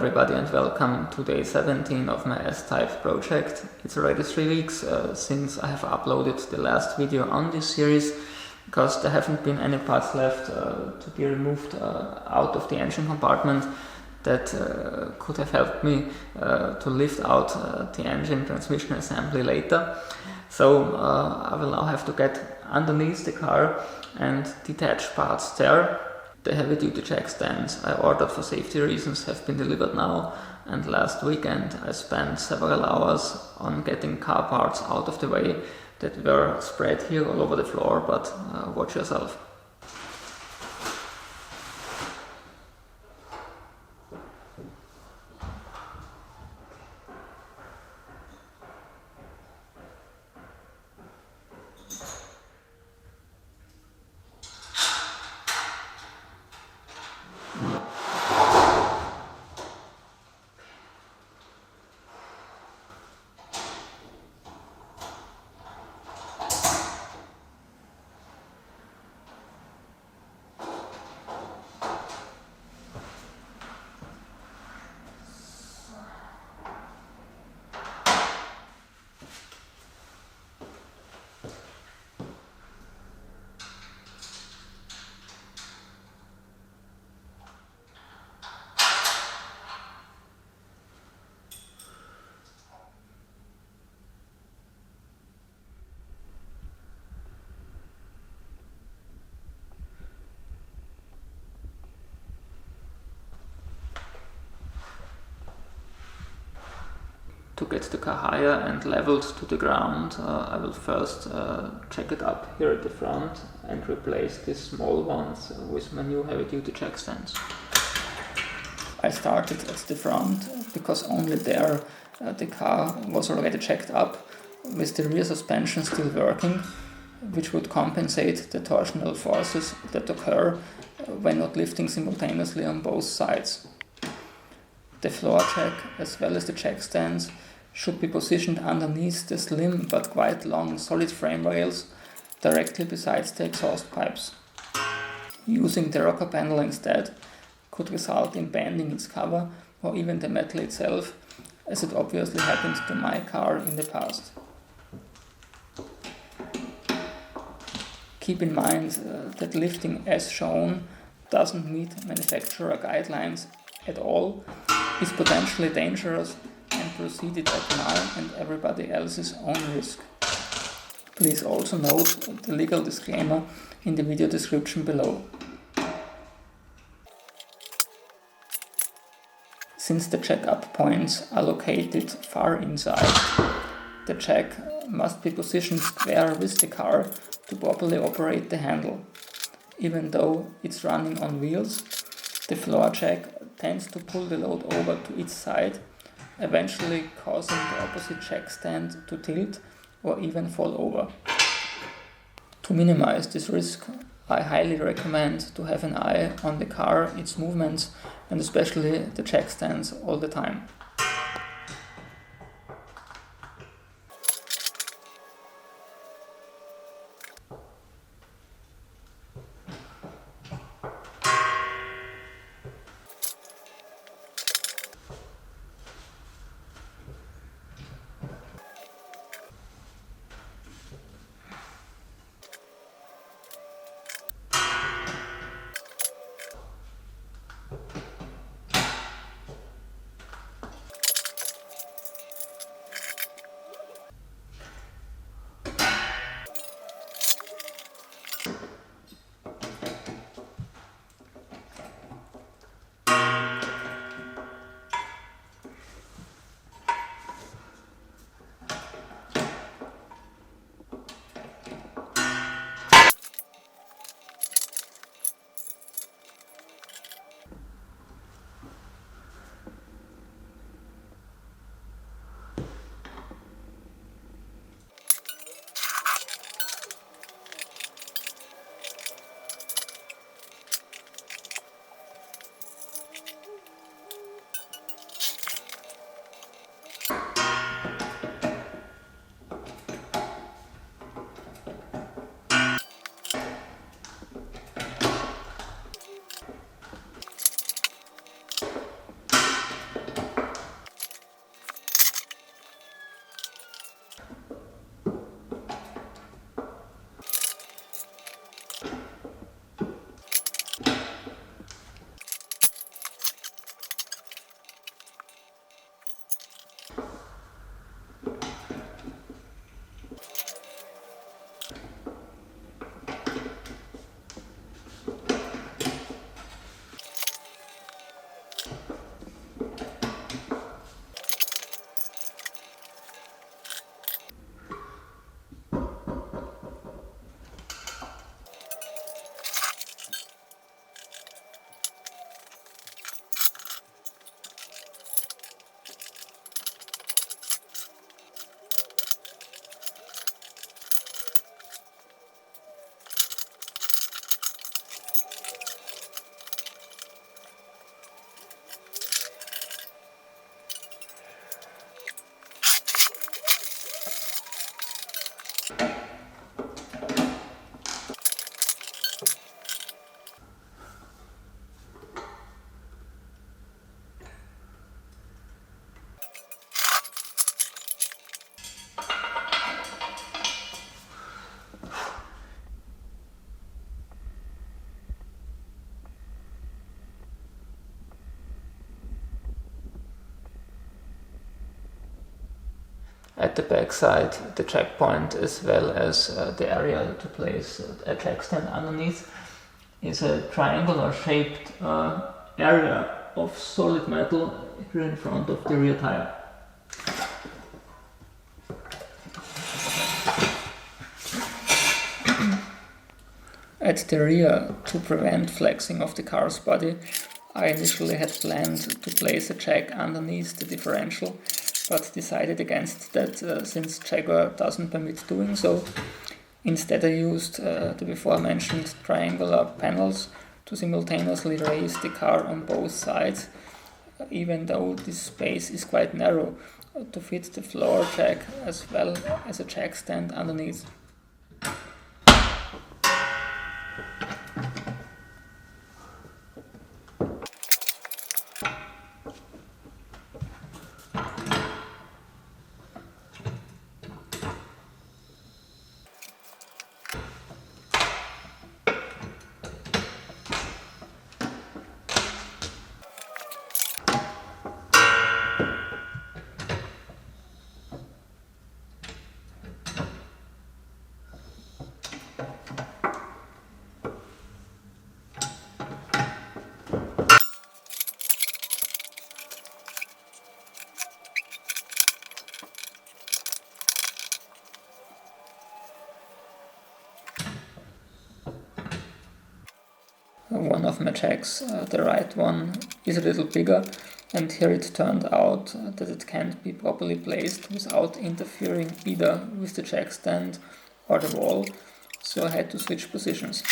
everybody and welcome to day 17 of my S-Type project. It's already 3 weeks since I have uploaded the last video on this series, because there haven't been any parts left to be removed out of the engine compartment that could have helped me to lift out the engine transmission assembly later. So I will now have to get underneath the car and detach parts there. The heavy-duty jack stands I ordered for safety reasons have been delivered now, and last weekend I spent several hours on getting car parts out of the way that were spread here all over the floor, but watch yourself. To get the car higher and leveled to the ground, I will first jack it up here at the front and replace these small ones with my new heavy-duty jack stands. I started at the front because only there the car was already jacked up with the rear suspension still working, which would compensate the torsional forces that occur when not lifting simultaneously on both sides. The floor jack as well as the jack stands should be positioned underneath the slim but quite long solid frame rails directly beside the exhaust pipes. Using the rocker panel instead could result in bending its cover or even the metal itself, as it obviously happened to my car in the past. Keep in mind that lifting as shown doesn't meet manufacturer guidelines at all, is potentially dangerous, and proceeded at my and everybody else's own risk. Please also note the legal disclaimer in the video description below. Since the jack-up points are located far inside, the jack must be positioned square with the car to properly operate the handle. Even though it's running on wheels, the floor jack tends to pull the load over to its side, eventually causing the opposite jack stand to tilt or even fall over. To minimize this risk, I highly recommend to have an eye on the car, its movements, and especially the jack stands all the time. at the backside the checkpoint as well as the area to place a jack stand underneath is a triangular shaped area of solid metal here in front of the rear tire. At the rear, to prevent flexing of the car's body, I initially had planned to place a jack underneath the differential, but decided against that since Jaguar doesn't permit doing so. Instead I used the before mentioned triangular panels to simultaneously raise the car on both sides, even though this space is quite narrow, to fit the floor jack as well as a jack stand underneath. One of my jacks, the right one, is a little bigger, and here it turned out that it can't be properly placed without interfering either with the jack stand or the wall, so I had to switch positions.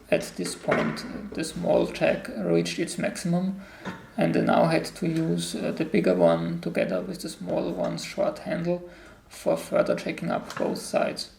At this point, the small jack reached its maximum, and I now had to use the bigger one together with the small one's short handle for further jacking up both sides.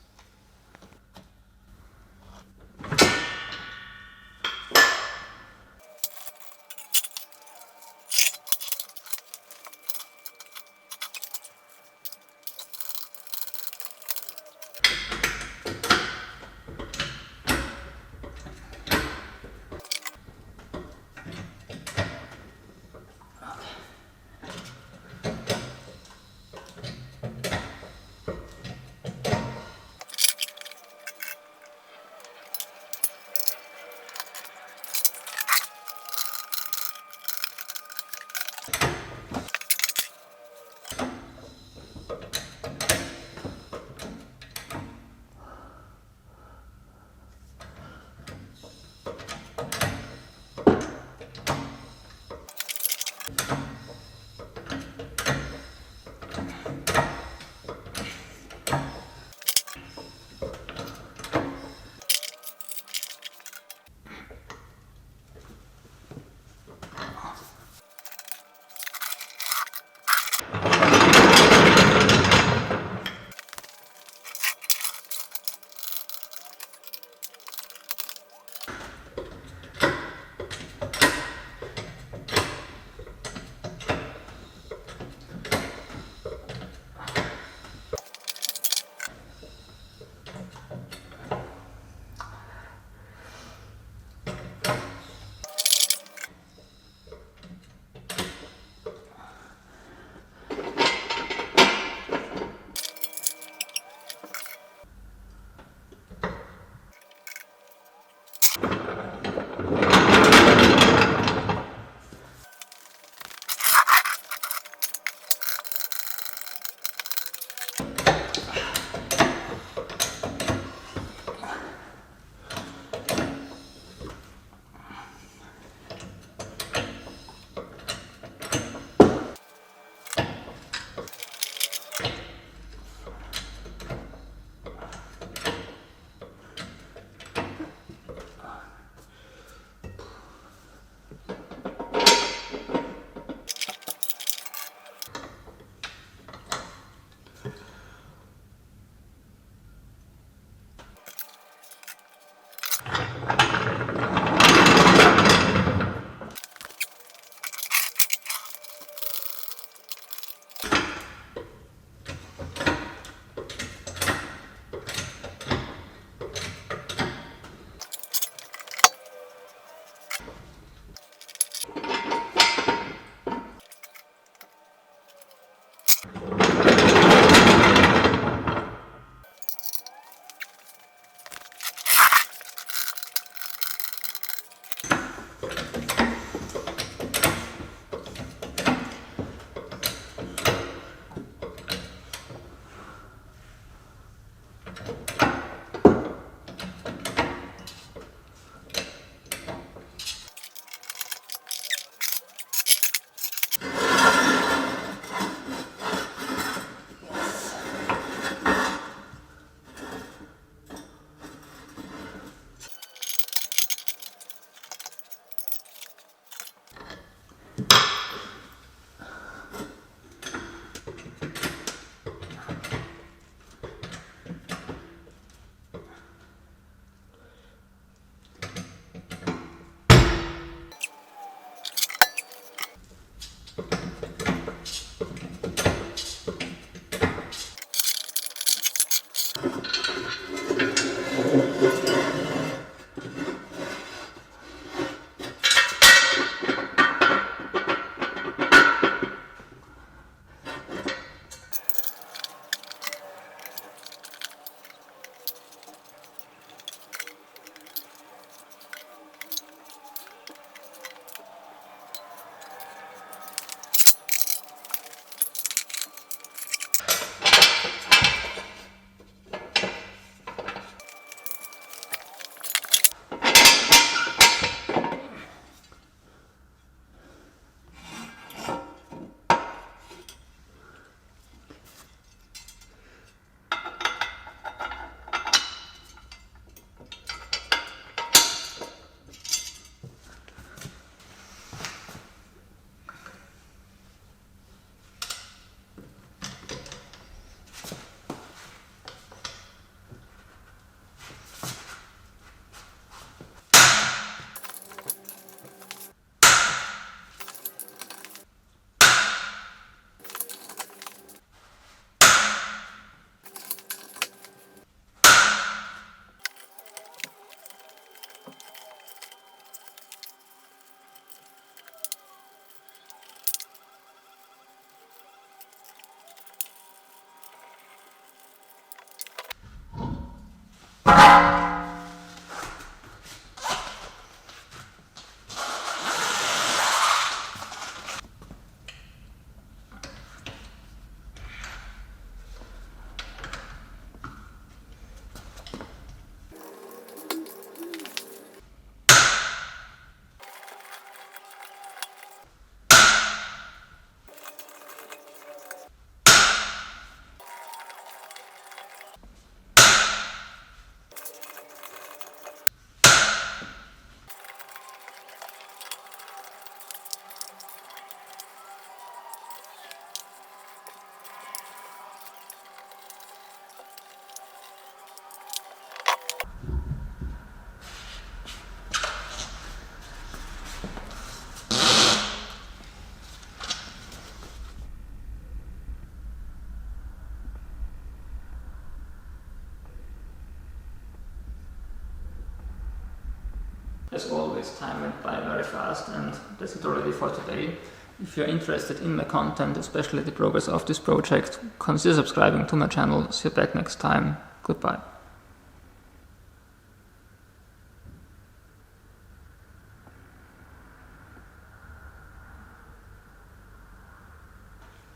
As always, time went by very fast, and that's it already for today. If you're interested in my content, especially the progress of this project, consider subscribing to my channel. See you back next time. Goodbye.